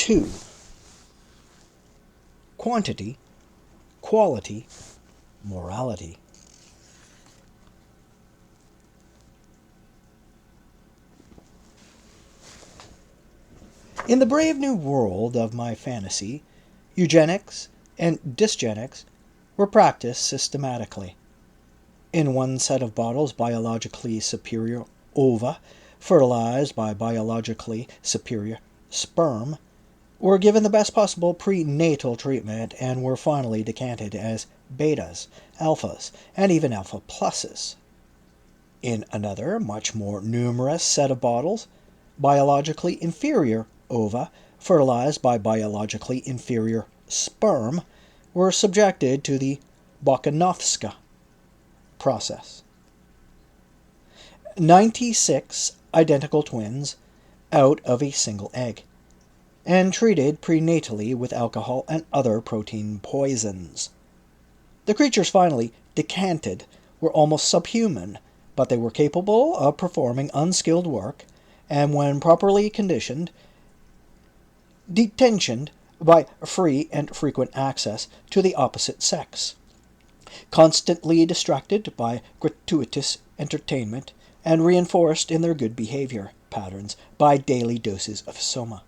2. Quantity, quality, morality. In the brave new world of my fantasy, eugenics and dysgenics were practiced systematically. In one set of bottles, biologically superior ova, fertilized by biologically superior sperm, were given the best possible prenatal treatment and were finally decanted as betas, alphas, and even alpha pluses. In another, much more numerous set of bottles, biologically inferior ova, fertilized by biologically inferior sperm, were subjected to the Bokanovska process. 96 identical twins out of a single egg, and treated prenatally with alcohol and other protein poisons. The creatures finally decanted were almost subhuman, but they were capable of performing unskilled work, and when properly conditioned, detentioned by free and frequent access to the opposite sex, constantly distracted by gratuitous entertainment, and reinforced in their good behavior patterns by daily doses of soma,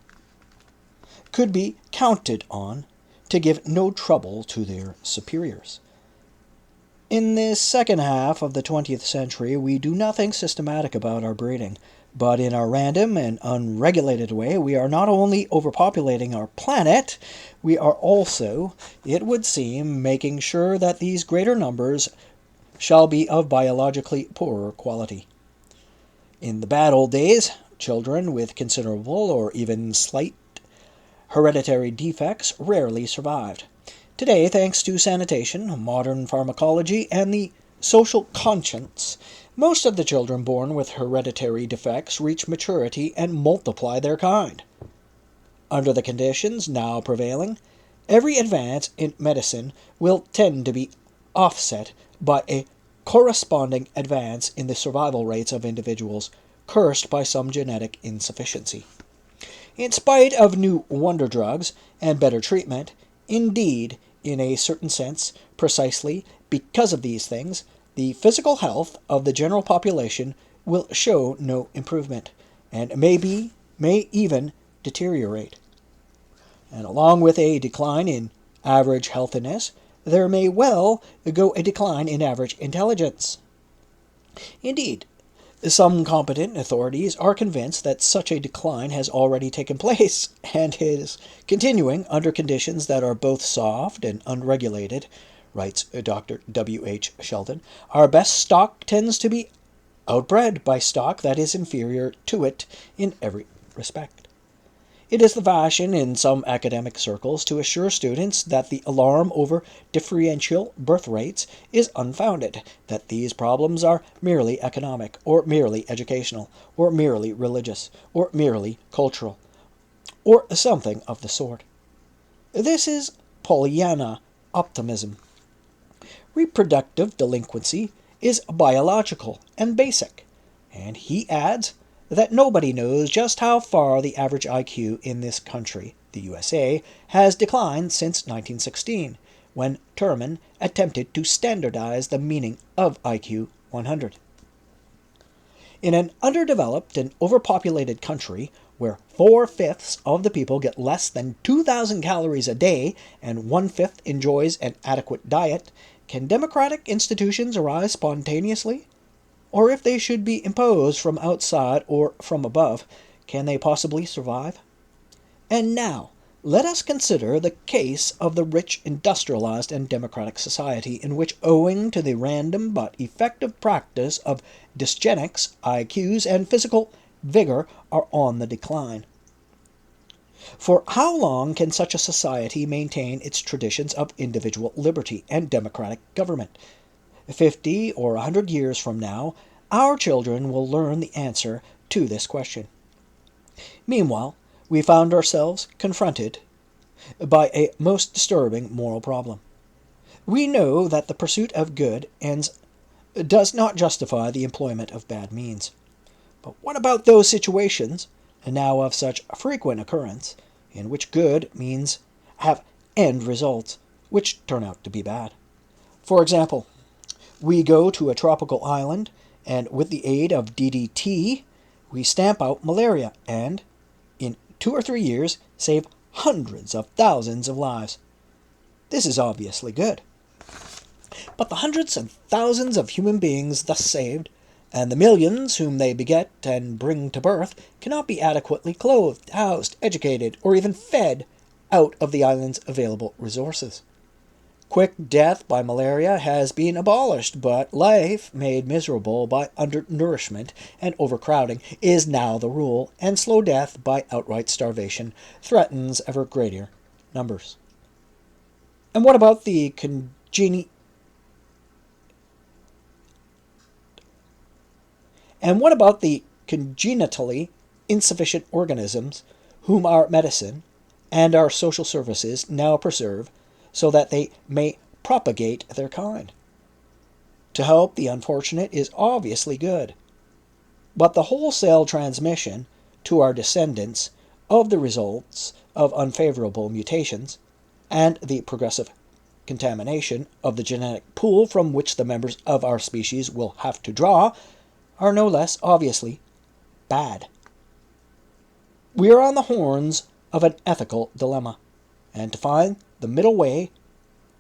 could be counted on to give no trouble to their superiors. In this second half of the 20th century, we do nothing systematic about our breeding, but in our random and unregulated way, we are not only overpopulating our planet, we are also, it would seem, making sure that these greater numbers shall be of biologically poorer quality. In the bad old days, children with considerable or even slight hereditary defects rarely survived. Today, thanks to sanitation, modern pharmacology, and the social conscience, most of the children born with hereditary defects reach maturity and multiply their kind. Under the conditions now prevailing, every advance in medicine will tend to be offset by a corresponding advance in the survival rates of individuals cursed by some genetic insufficiency. In spite of new wonder drugs and better treatment, indeed, in a certain sense, precisely because of these things, the physical health of the general population will show no improvement, and may even deteriorate. And along with a decline in average healthiness, there may well go a decline in average intelligence. Indeed, some competent authorities are convinced that such a decline has already taken place and is continuing under conditions that are both soft and unregulated, writes Dr. W. H. Sheldon. Our best stock tends to be outbred by stock that is inferior to it in every respect. It is the fashion in some academic circles to assure students that the alarm over differential birth rates is unfounded, that these problems are merely economic, or merely educational, or merely religious, or merely cultural, or something of the sort. This is Pollyanna optimism. Reproductive delinquency is biological and basic, and he adds that nobody knows just how far the average IQ in this country, the USA, has declined since 1916, when Terman attempted to standardize the meaning of IQ 100. In an underdeveloped and overpopulated country, where 4/5 of the people get less than 2,000 calories a day and 1/5 enjoys an adequate diet, can democratic institutions arise spontaneously? Or if they should be imposed from outside or from above, can they possibly survive? And now, let us consider the case of the rich, industrialized, and democratic society in which, owing to the random but effective practice of dysgenics, IQs and physical vigor are on the decline. For how long can such a society maintain its traditions of individual liberty and democratic government? 50 or 100 years from now, our children will learn the answer to this question. Meanwhile, we found ourselves confronted by a most disturbing moral problem. We know that the pursuit of good ends does not justify the employment of bad means. But what about those situations, now of such frequent occurrence, in which good means have end results, which turn out to be bad. For example, we go to a tropical island, and with the aid of DDT, we stamp out malaria and, in 2 or 3 years, save hundreds of thousands of lives. This is obviously good. But the hundreds and thousands of human beings thus saved, and the millions whom they beget and bring to birth, cannot be adequately clothed, housed, educated, or even fed out of the island's available resources. Quick death by malaria has been abolished, but life made miserable by undernourishment and overcrowding is now the rule, and slow death by outright starvation threatens ever greater numbers. And what about the congenitally insufficient organisms whom our medicine and our social services now preserve so that they may propagate their kind? To help the unfortunate is obviously good, but the wholesale transmission to our descendants of the results of unfavorable mutations and the progressive contamination of the genetic pool from which the members of our species will have to draw are no less obviously bad. We are on the horns of an ethical dilemma, and to find the middle way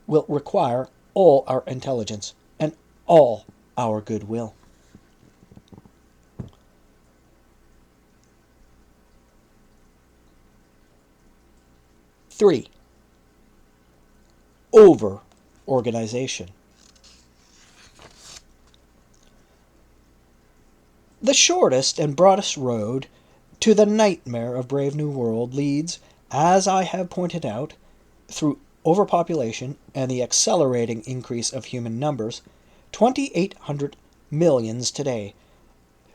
will require all our intelligence and all our goodwill. Three, over-organization. The shortest and broadest road to the nightmare of Brave New World leads, as I have pointed out, through overpopulation and the accelerating increase of human numbers, 2,800 millions today,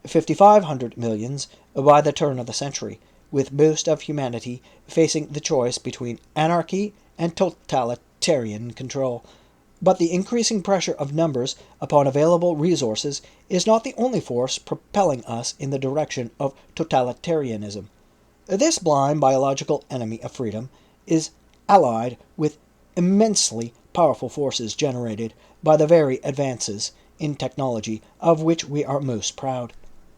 5,500 millions by the turn of the century, with most of humanity facing the choice between anarchy and totalitarian control. But the increasing pressure of numbers upon available resources is not the only force propelling us in the direction of totalitarianism. This blind biological enemy of freedom is allied with immensely powerful forces generated by the very advances in technology of which we are most proud.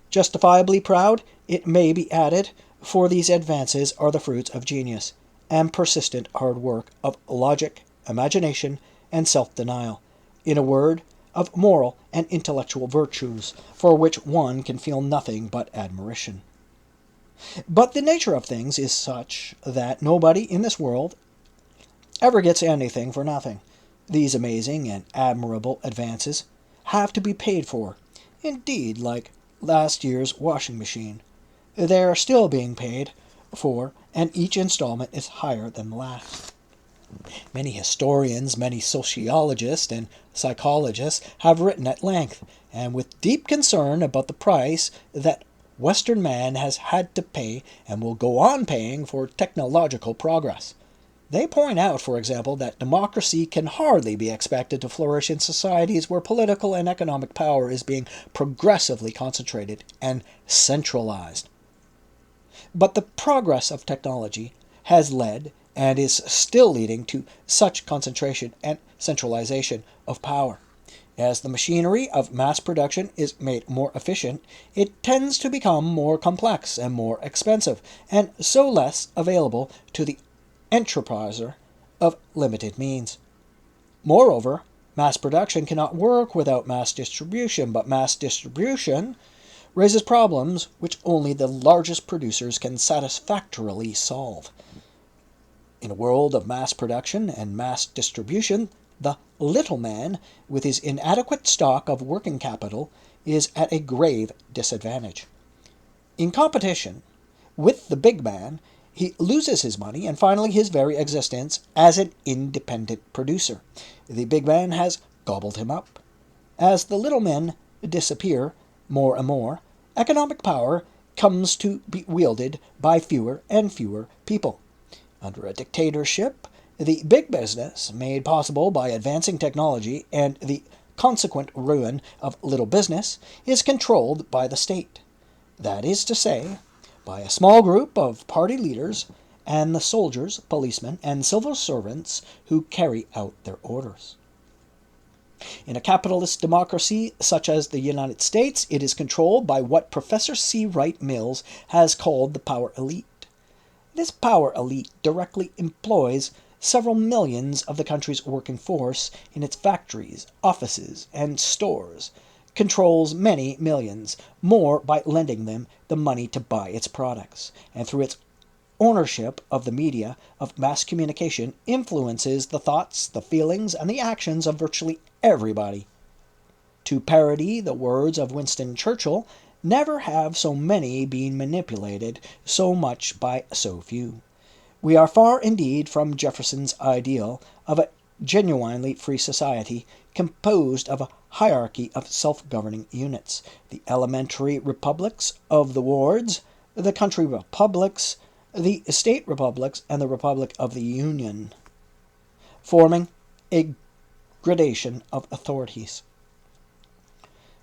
Justifiably proud, it may be added, for these advances are the fruits of genius and persistent hard work, of logic, imagination, and self-denial, in a word, of moral and intellectual virtues, for which one can feel nothing but admiration. But the nature of things is such that nobody in this world ever gets anything for nothing. These amazing and admirable advances have to be paid for. Indeed, like last year's washing machine, they are still being paid for, and each installment is higher than the last. Many historians, many sociologists, and psychologists have written at length, and with deep concern, about the price that Western man has had to pay and will go on paying for technological progress. They point out, for example, that democracy can hardly be expected to flourish in societies where political and economic power is being progressively concentrated and centralized. But the progress of technology has led and is still leading to such concentration and centralization of power. As the machinery of mass production is made more efficient, it tends to become more complex and more expensive, and so less available to the enterpriser of limited means. Moreover, mass production cannot work without mass distribution, but mass distribution raises problems which only the largest producers can satisfactorily solve. In a world of mass production and mass distribution, the little man, with his inadequate stock of working capital, is at a grave disadvantage. In competition with the big man, he loses his money and finally his very existence as an independent producer. The big man has gobbled him up. As the little men disappear more and more, economic power comes to be wielded by fewer and fewer people. Under a dictatorship, the big business, made possible by advancing technology and the consequent ruin of little business, is controlled by the state. That is to say, by a small group of party leaders and the soldiers, policemen, and civil servants who carry out their orders. In a capitalist democracy such as the United States, it is controlled by what Professor C. Wright Mills has called the power elite. This power elite directly employs several millions of the country's working force in its factories, offices, and stores, controls many millions more by lending them the money to buy its products, and through its ownership of the media of mass communication influences the thoughts, the feelings, and the actions of virtually everybody. To parody the words of Winston Churchill, never have so many been manipulated so much by so few. We are far indeed from Jefferson's ideal of a genuinely free society composed of a hierarchy of self-governing units, the elementary republics of the wards, the country republics, the state republics, and the Republic of the Union, forming a gradation of authorities.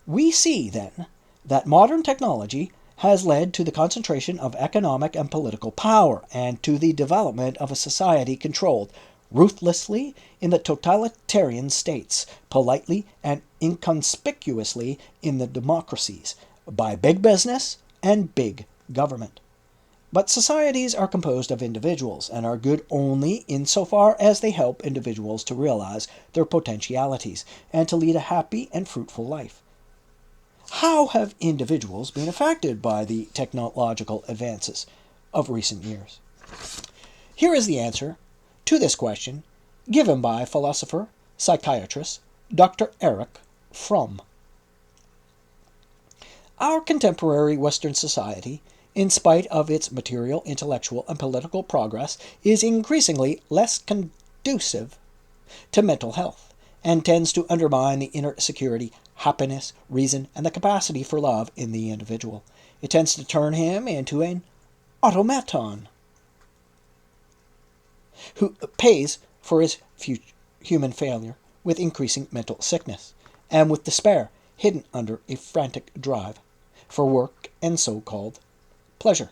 We see, then, that modern technology has led to the concentration of economic and political power, and to the development of a society controlled ruthlessly in the totalitarian states, politely and inconspicuously in the democracies, by big business and big government. But societies are composed of individuals, and are good only insofar as they help individuals to realize their potentialities, and to lead a happy and fruitful life. How have individuals been affected by the technological advances of recent years? Here is the answer to this question, given by philosopher, psychiatrist, Dr. Erich Fromm. Our contemporary Western society, in spite of its material, intellectual, and political progress, is increasingly less conducive to mental health, and tends to undermine the inner security, happiness, reason, and the capacity for love in the individual. It tends to turn him into an automaton who pays for his human failure with increasing mental sickness, and with despair hidden under a frantic drive for work and so-called pleasure.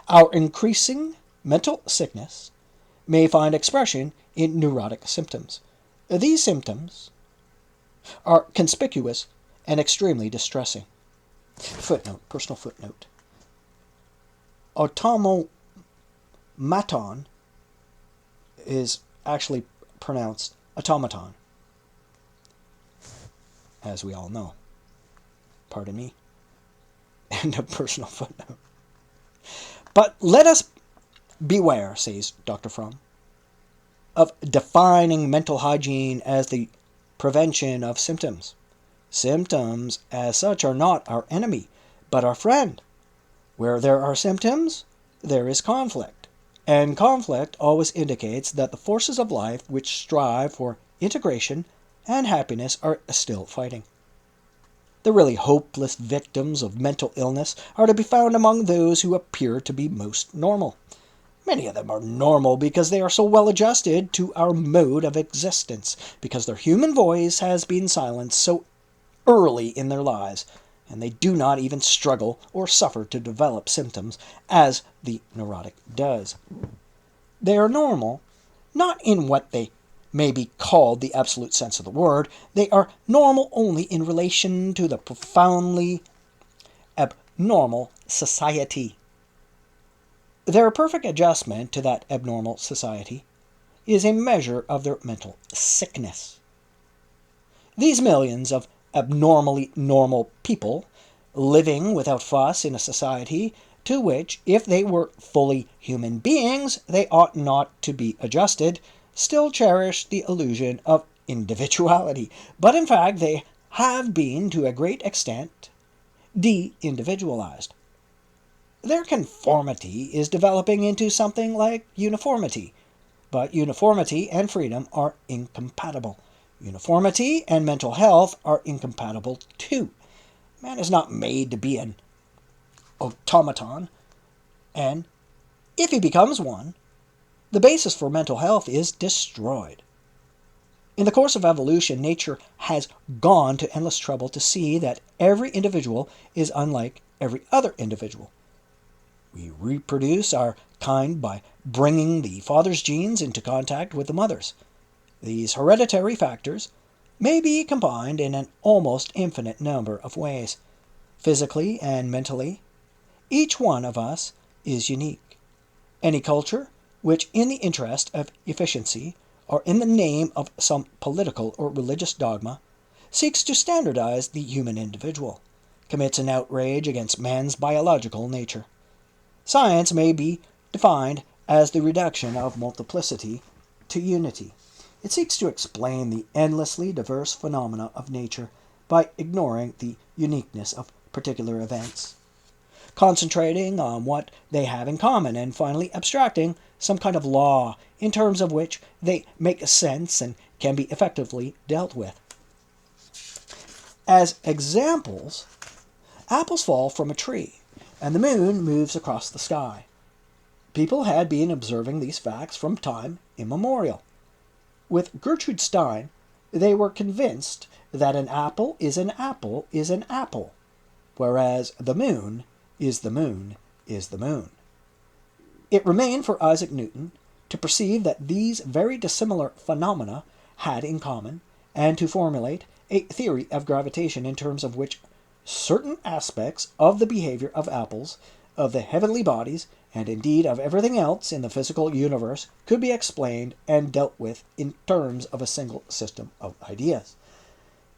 Our increasing mental sickness may find expression in neurotic symptoms. These symptoms are conspicuous and extremely distressing. Footnote, personal footnote. Automaton is actually pronounced automaton, as we all know. Pardon me. End of personal footnote. But let us beware, says Dr. Fromm, of defining mental hygiene as the prevention of symptoms. Symptoms, as such, are not our enemy, but our friend. Where there are symptoms, there is conflict, and conflict always indicates that the forces of life which strive for integration and happiness are still fighting. The really hopeless victims of mental illness are to be found among those who appear to be most normal. Many of them are normal because they are so well adjusted to our mode of existence, because their human voice has been silenced so early in their lives, and they do not even struggle or suffer to develop symptoms as the neurotic does. They are normal, not in what they may be called the absolute sense of the word. They are normal only in relation to the profoundly abnormal society. Their perfect adjustment to that abnormal society is a measure of their mental sickness. These millions of abnormally normal people living without fuss in a society to which, if they were fully human beings, they ought not to be adjusted, still cherish the illusion of individuality. But in fact, they have been, to a great extent, de-individualized. Their conformity is developing into something like uniformity, but uniformity and freedom are incompatible. Uniformity and mental health are incompatible too. Man is not made to be an automaton, and if he becomes one, the basis for mental health is destroyed. In the course of evolution, nature has gone to endless trouble to see that every individual is unlike every other individual. We reproduce our kind by bringing the father's genes into contact with the mother's. These hereditary factors may be combined in an almost infinite number of ways. Physically and mentally, each one of us is unique. Any culture which, in the interest of efficiency or in the name of some political or religious dogma, seeks to standardize the human individual, commits an outrage against man's biological nature. Science may be defined as the reduction of multiplicity to unity. It seeks to explain the endlessly diverse phenomena of nature by ignoring the uniqueness of particular events, concentrating on what they have in common, and finally abstracting some kind of law in terms of which they make sense and can be effectively dealt with. As examples, apples fall from a tree, and the moon moves across the sky. People had been observing these facts from time immemorial. With Gertrude Stein, they were convinced that an apple is an apple is an apple, whereas the moon is the moon is the moon. It remained for Isaac Newton to perceive that these very dissimilar phenomena had in common, and to formulate a theory of gravitation in terms of which certain aspects of the behavior of apples, of the heavenly bodies, and indeed of everything else in the physical universe could be explained and dealt with in terms of a single system of ideas.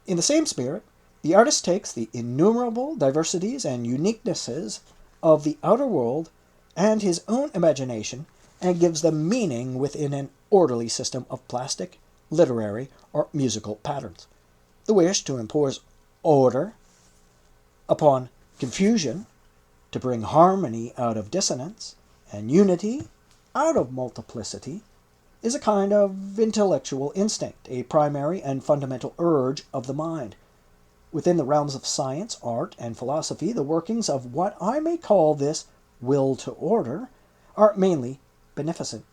In the same spirit, the artist takes the innumerable diversities and uniquenesses of the outer world and his own imagination and gives them meaning within an orderly system of plastic, literary, or musical patterns. The wish to impose order upon confusion, to bring harmony out of dissonance, and unity out of multiplicity, is a kind of intellectual instinct, a primary and fundamental urge of the mind. Within the realms of science, art, and philosophy, the workings of what I may call this will to order are mainly beneficent.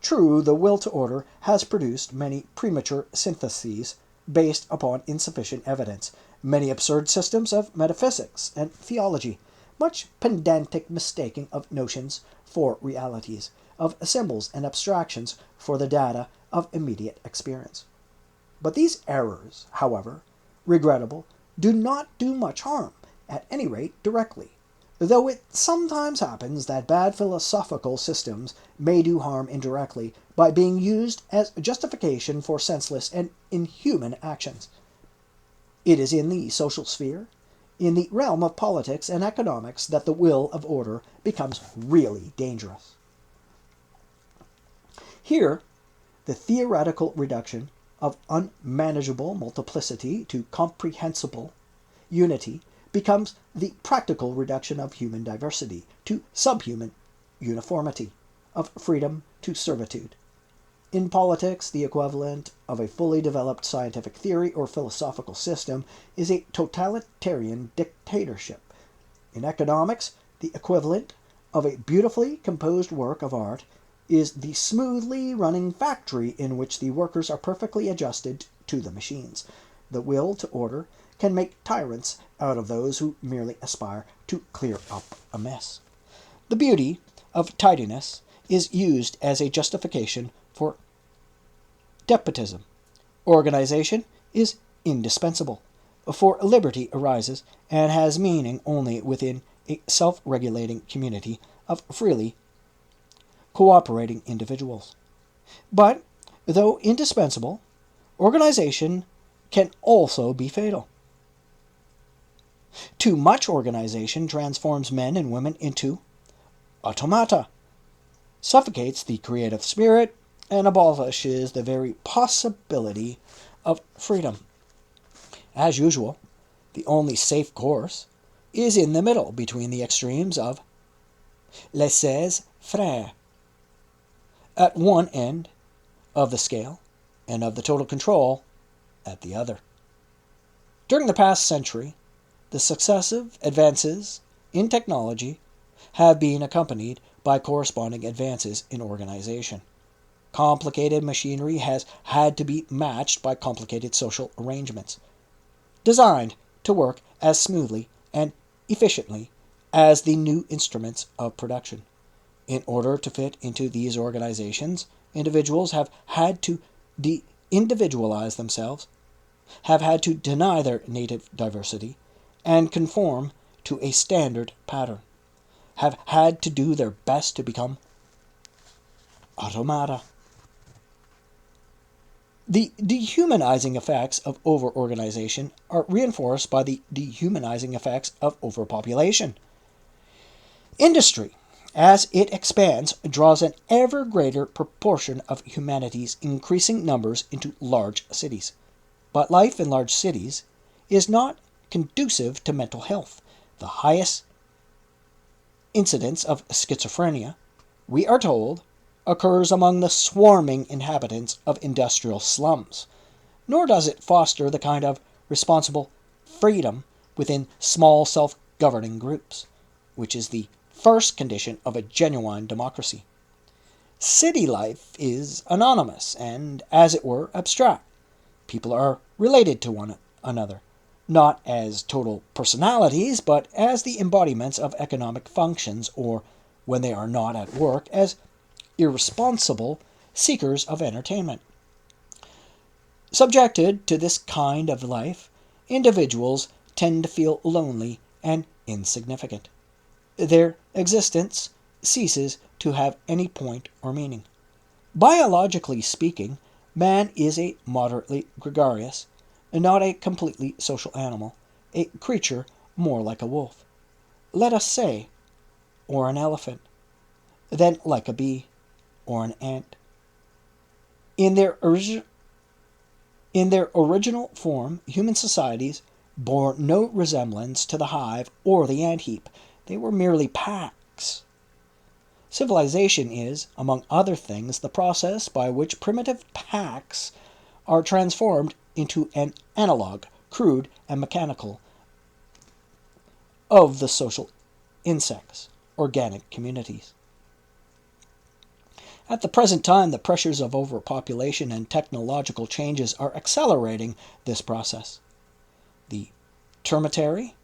True, the will to order has produced many premature syntheses based upon insufficient evidence, many absurd systems of metaphysics and theology, much pedantic mistaking of notions for realities, of symbols and abstractions for the data of immediate experience. But these errors, however regrettable, do not do much harm, at any rate directly, though it sometimes happens that bad philosophical systems may do harm indirectly by being used as justification for senseless and inhuman actions. It is in the social sphere, in the realm of politics and economics, that the will of order becomes really dangerous. Here, the theoretical reduction of unmanageable multiplicity to comprehensible unity becomes the practical reduction of human diversity to subhuman uniformity, of freedom to servitude. In politics, the equivalent of a fully developed scientific theory or philosophical system is a totalitarian dictatorship. In economics, the equivalent of a beautifully composed work of art is the smoothly running factory in which the workers are perfectly adjusted to the machines. The will to order can make tyrants out of those who merely aspire to clear up a mess. The beauty of tidiness is used as a justification for despotism. Organization is indispensable, for liberty arises and has meaning only within a self-regulating community of freely cooperating individuals. But, though indispensable, organization can also be fatal. Too much organization transforms men and women into automata, suffocates the creative spirit, and abolishes the very possibility of freedom. As usual, the only safe course is in the middle between the extremes of laissez-faire, at one end of the scale, and of the total control at the other. During the past century, the successive advances in technology have been accompanied by corresponding advances in organization. Complicated machinery has had to be matched by complicated social arrangements, designed to work as smoothly and efficiently as the new instruments of production. In order to fit into these organizations, individuals have had to de-individualize themselves, have had to deny their native diversity, and conform to a standard pattern, have had to do their best to become automata. The dehumanizing effects of over-organization are reinforced by the dehumanizing effects of overpopulation. Industry, as it expands, draws an ever greater proportion of humanity's increasing numbers into large cities. But life in large cities is not conducive to mental health. The highest incidence of schizophrenia, we are told, occurs among the swarming inhabitants of industrial slums, nor does it foster the kind of responsible freedom within small self-governing groups, which is the first condition of a genuine democracy. City life is anonymous and, as it were, abstract. People are related to one another, not as total personalities, but as the embodiments of economic functions, or, when they are not at work, as irresponsible seekers of entertainment. Subjected to this kind of life, individuals tend to feel lonely and insignificant. Their existence ceases to have any point or meaning. Biologically speaking, man is a moderately gregarious, not a completely social animal, a creature more like a wolf, let us say, or an elephant, than like a bee or an ant. In their original form, human societies bore no resemblance to the hive or the ant heap. They were merely packs. Civilization is, among other things, the process by which primitive packs are transformed into an analog, crude and mechanical, of the social insects, organic communities. At the present time, the pressures of overpopulation and technological changes are accelerating this process. The tertiary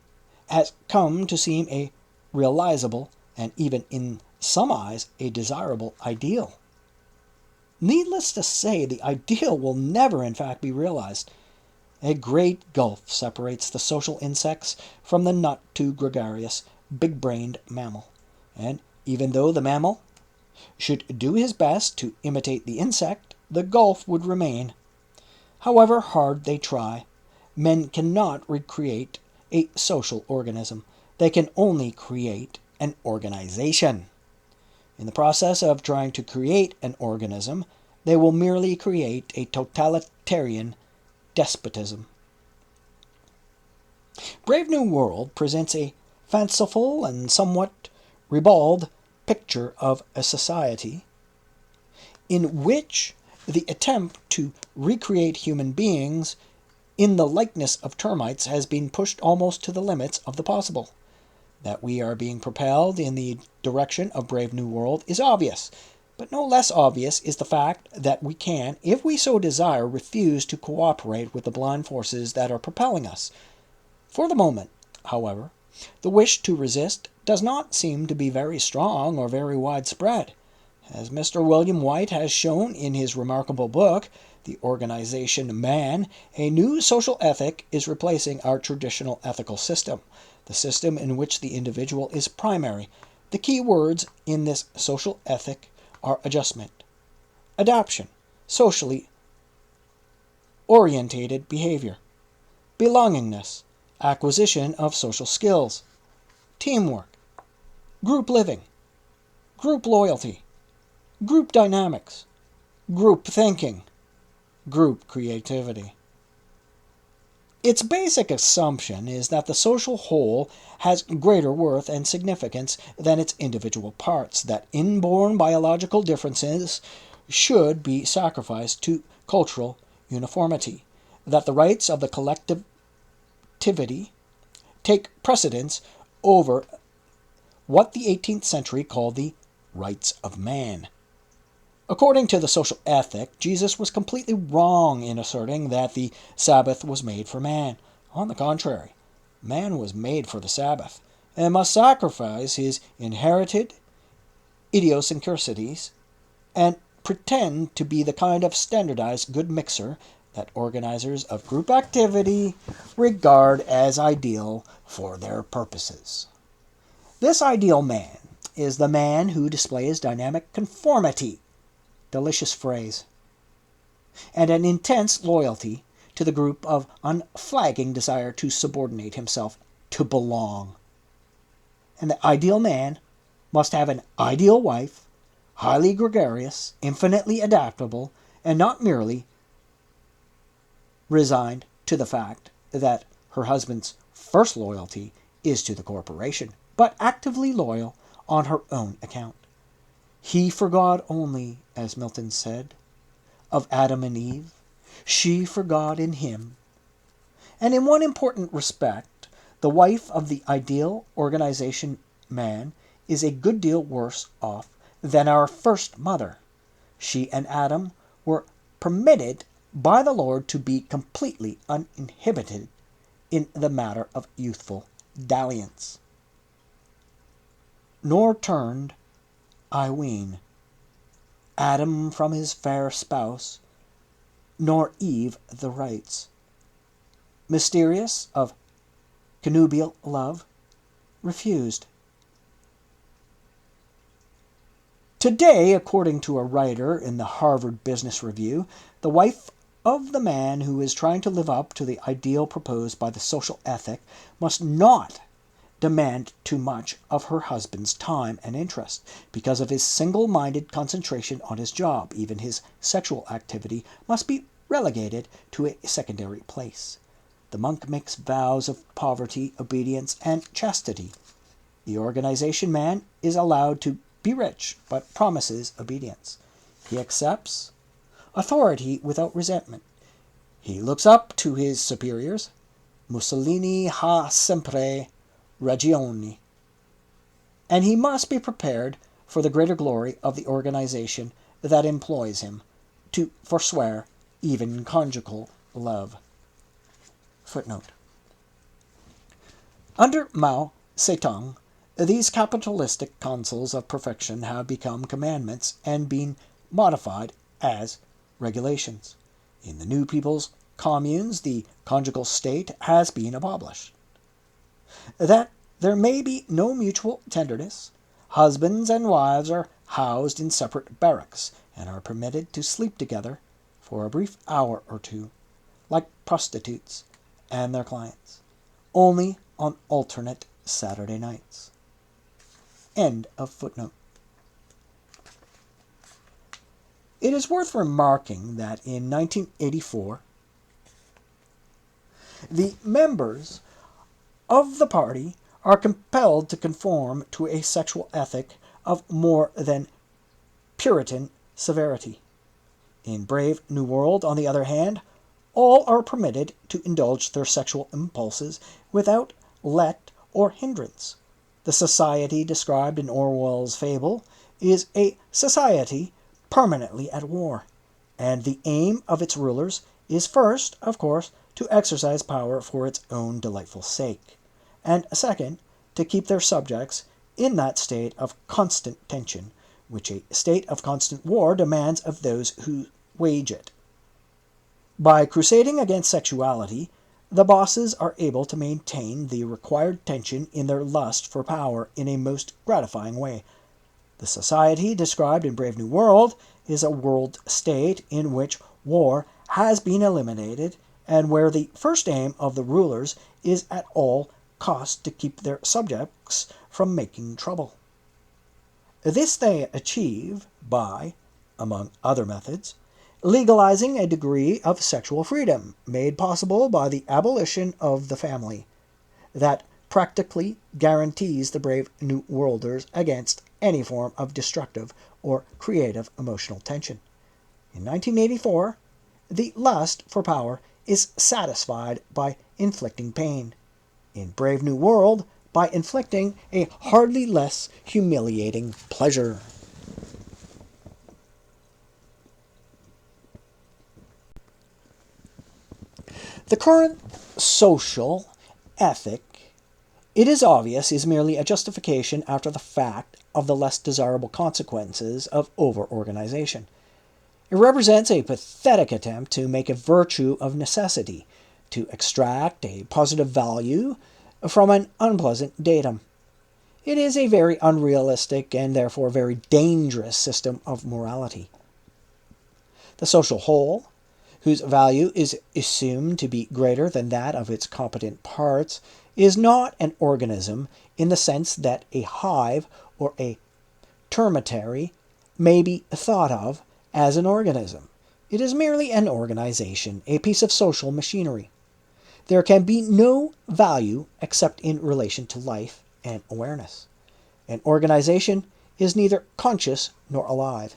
has come to seem a realizable and even in some eyes a desirable ideal. Needless to say, the ideal will never in fact be realized. A great gulf separates the social insects from the not too gregarious, big-brained mammal, and even though the mammal should do his best to imitate the insect, the gulf would remain. However hard they try, men cannot recreate a social organism. They can only create an organization. In the process of trying to create an organism, they will merely create a totalitarian despotism. Brave New World presents a fanciful and somewhat ribald picture of a society in which the attempt to recreate human beings in the likeness of termites has been pushed almost to the limits of the possible. That we are being propelled in the direction of Brave New World is obvious, but no less obvious is the fact that we can, if we so desire, refuse to cooperate with the blind forces that are propelling us. For the moment, however, the wish to resist does not seem to be very strong or very widespread. As Mr. William White has shown in his remarkable book, The Organization Man, a new social ethic is replacing our traditional ethical system, the system in which the individual is primary. The key words in this social ethic are adjustment, adaptation, socially orientated behavior, belongingness, acquisition of social skills, teamwork, group living, group loyalty, group dynamics, group thinking, group creativity. Its basic assumption is that the social whole has greater worth and significance than its individual parts, that inborn biological differences should be sacrificed to cultural uniformity, that the rights of the collectivity take precedence over what the 18th century called the rights of man. According to the social ethic, Jesus was completely wrong in asserting that the Sabbath was made for man. On the contrary, man was made for the Sabbath, and must sacrifice his inherited idiosyncrasies and pretend to be the kind of standardized good mixer that organizers of group activity regard as ideal for their purposes. This ideal man is the man who displays dynamic conformity, delicious phrase, and an intense loyalty to the group of unflagging desire to subordinate himself, to belong. And the ideal man must have an ideal wife, highly gregarious, infinitely adaptable, and not merely resigned to the fact that her husband's first loyalty is to the corporation, but actively loyal on her own account. He for God only, as Milton said, of Adam and Eve. She for God in him. And in one important respect, the wife of the ideal organization man is a good deal worse off than our first mother. She and Adam were permitted by the Lord to be completely uninhibited in the matter of youthful dalliance. Nor turned, I ween, Adam from his fair spouse, nor Eve the rights, mysterious of connubial love, refused. Today, according to a writer in the Harvard Business Review, the wife of the man who is trying to live up to the ideal proposed by the social ethic must not demand too much of her husband's time and interest. Because of his single-minded concentration on his job, even his sexual activity must be relegated to a secondary place. The monk makes vows of poverty, obedience, and chastity. The organization man is allowed to be rich, but promises obedience. He accepts authority without resentment. He looks up to his superiors. Mussolini ha sempre ragione. And he must be prepared for the greater glory of the organization that employs him, to forswear even conjugal love. Footnote. Under Mao Zedong, these capitalistic counsels of perfection have become commandments and been modified as regulations. In the new people's communes, the conjugal state has been abolished. That there may be no mutual tenderness, husbands and wives are housed in separate barracks and are permitted to sleep together for a brief hour or two, like prostitutes and their clients, only on alternate Saturday nights. End of footnote. It is worth remarking that in 1984, the members of the party are compelled to conform to a sexual ethic of more than Puritan severity. In Brave New World, on the other hand, all are permitted to indulge their sexual impulses without let or hindrance. The society described in Orwell's fable is a society permanently at war, and the aim of its rulers is first, of course, to exercise power for its own delightful sake, and second, to keep their subjects in that state of constant tension, which a state of constant war demands of those who wage it. By crusading against sexuality, the bosses are able to maintain the required tension in their lust for power in a most gratifying way. The society described in Brave New World is a world state in which war has been eliminated and where the first aim of the rulers is at all costs to keep their subjects from making trouble. This they achieve by, among other methods, legalizing a degree of sexual freedom made possible by the abolition of the family that practically guarantees the Brave New Worlders against any form of destructive or creative emotional tension. In 1984, the lust for power is satisfied by inflicting pain. In Brave New World, by inflicting a hardly less humiliating pleasure. The current social ethic it is obvious is merely a justification after the fact of the less desirable consequences of over-organization. It represents a pathetic attempt to make a virtue of necessity, to extract a positive value from an unpleasant datum. It is a very unrealistic and therefore very dangerous system of morality. The social whole, whose value is assumed to be greater than that of its competent parts, is not an organism in the sense that a hive or a termitary may be thought of as an organism. It is merely an organization, a piece of social machinery. There can be no value except in relation to life and awareness. An organization is neither conscious nor alive.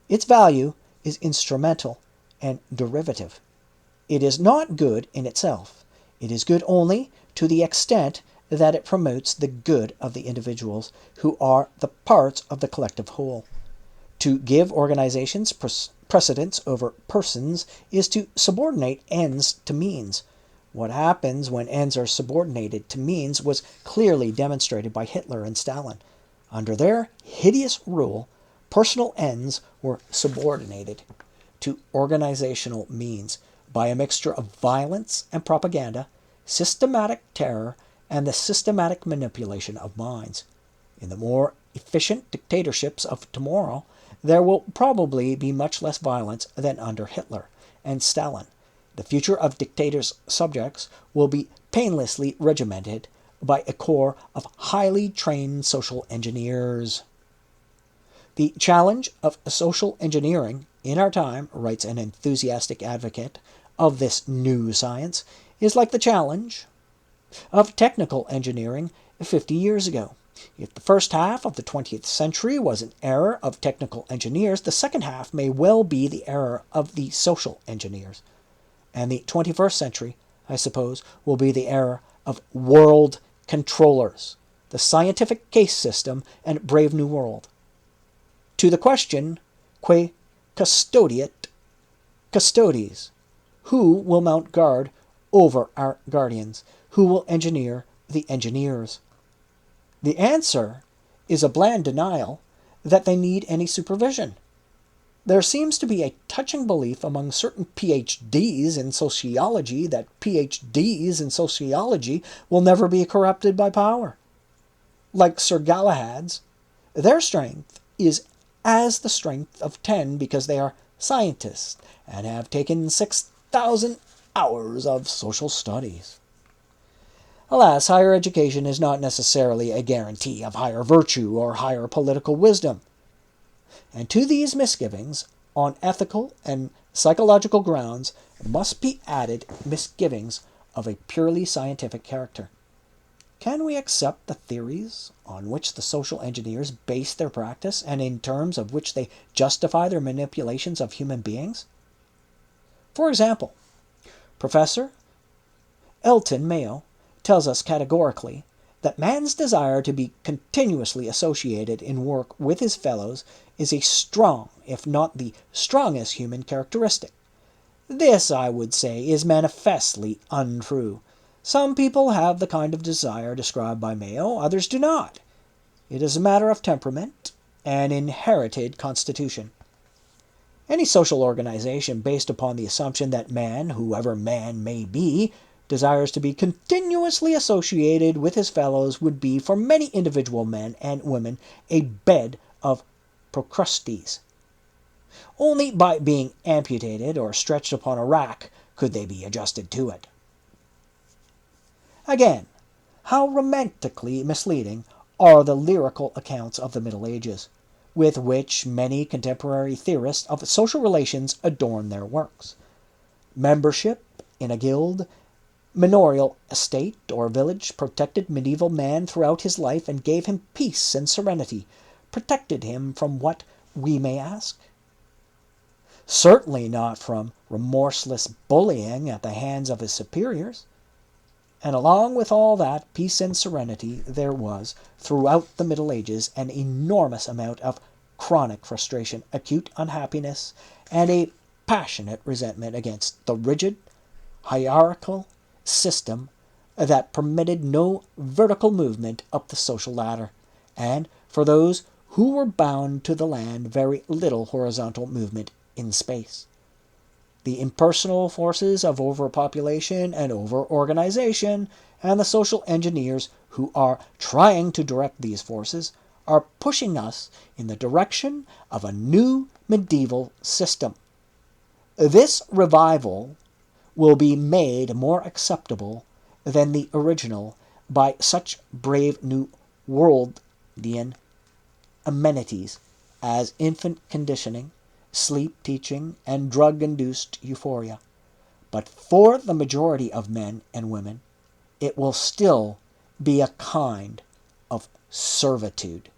Its value is instrumental and derivative. It is not good in itself. It is good only to the extent that it promotes the good of the individuals who are the parts of the collective whole. To give organizations precedence over persons is to subordinate ends to means. What happens when ends are subordinated to means was clearly demonstrated by Hitler and Stalin. Under their hideous rule, personal ends were subordinated to organizational means by a mixture of violence and propaganda, systematic terror, and the systematic manipulation of minds. In the more efficient dictatorships of tomorrow, there will probably be much less violence than under Hitler and Stalin. The future of dictators' subjects will be painlessly regimented by a corps of highly trained social engineers. The challenge of social engineering in our time, writes an enthusiastic advocate of this new science, is like the challenge of technical engineering 50 years ago. If the first half of the 20th century was an era of technical engineers, the second half may well be the era of the social engineers. And the 21st century, I suppose, will be the era of world controllers, the scientific case system, and brave new world. To the question, que custodiet custodes, who will mount guard over our guardians? Who will engineer the engineers? The answer is a bland denial that they need any supervision. There seems to be a touching belief among certain PhDs in sociology that PhDs in sociology will never be corrupted by power. Like Sir Galahad's, their strength is as the strength of 10 because they are scientists and have taken 6,000 hours of social studies. Alas, higher education is not necessarily a guarantee of higher virtue or higher political wisdom. And to these misgivings, on ethical and psychological grounds, must be added misgivings of a purely scientific character. Can we accept the theories on which the social engineers base their practice and in terms of which they justify their manipulations of human beings? For example, Professor Elton Mayo tells us categorically that man's desire to be continuously associated in work with his fellows is a strong, if not the strongest human characteristic. This, I would say, is manifestly untrue. Some people have the kind of desire described by Mayo, others do not. It is a matter of temperament and inherited constitution. Any social organization based upon the assumption that man, whoever man may be, desires to be continuously associated with his fellows would be, for many individual men and women, a bed of Procrustes. Only by being amputated or stretched upon a rack could they be adjusted to it. Again, how romantically misleading are the lyrical accounts of the Middle Ages, with which many contemporary theorists of social relations adorn their works. Membership in a guild, manorial estate, or village protected medieval man throughout his life and gave him peace and serenity, protected him from what, we may ask? Certainly not from remorseless bullying at the hands of his superiors. And along with all that peace and serenity, there was, throughout the Middle Ages, an enormous amount of chronic frustration, acute unhappiness, and a passionate resentment against the rigid, hierarchical system that permitted no vertical movement up the social ladder, and for those who were bound to the land, very little horizontal movement in space. The impersonal forces of overpopulation and overorganization, and the social engineers who are trying to direct these forces, are pushing us in the direction of a new medieval system. This revival will be made more acceptable than the original by such brave new worldian amenities as infant conditioning, sleep teaching, and drug-induced euphoria. But for the majority of men and women, it will still be a kind of servitude.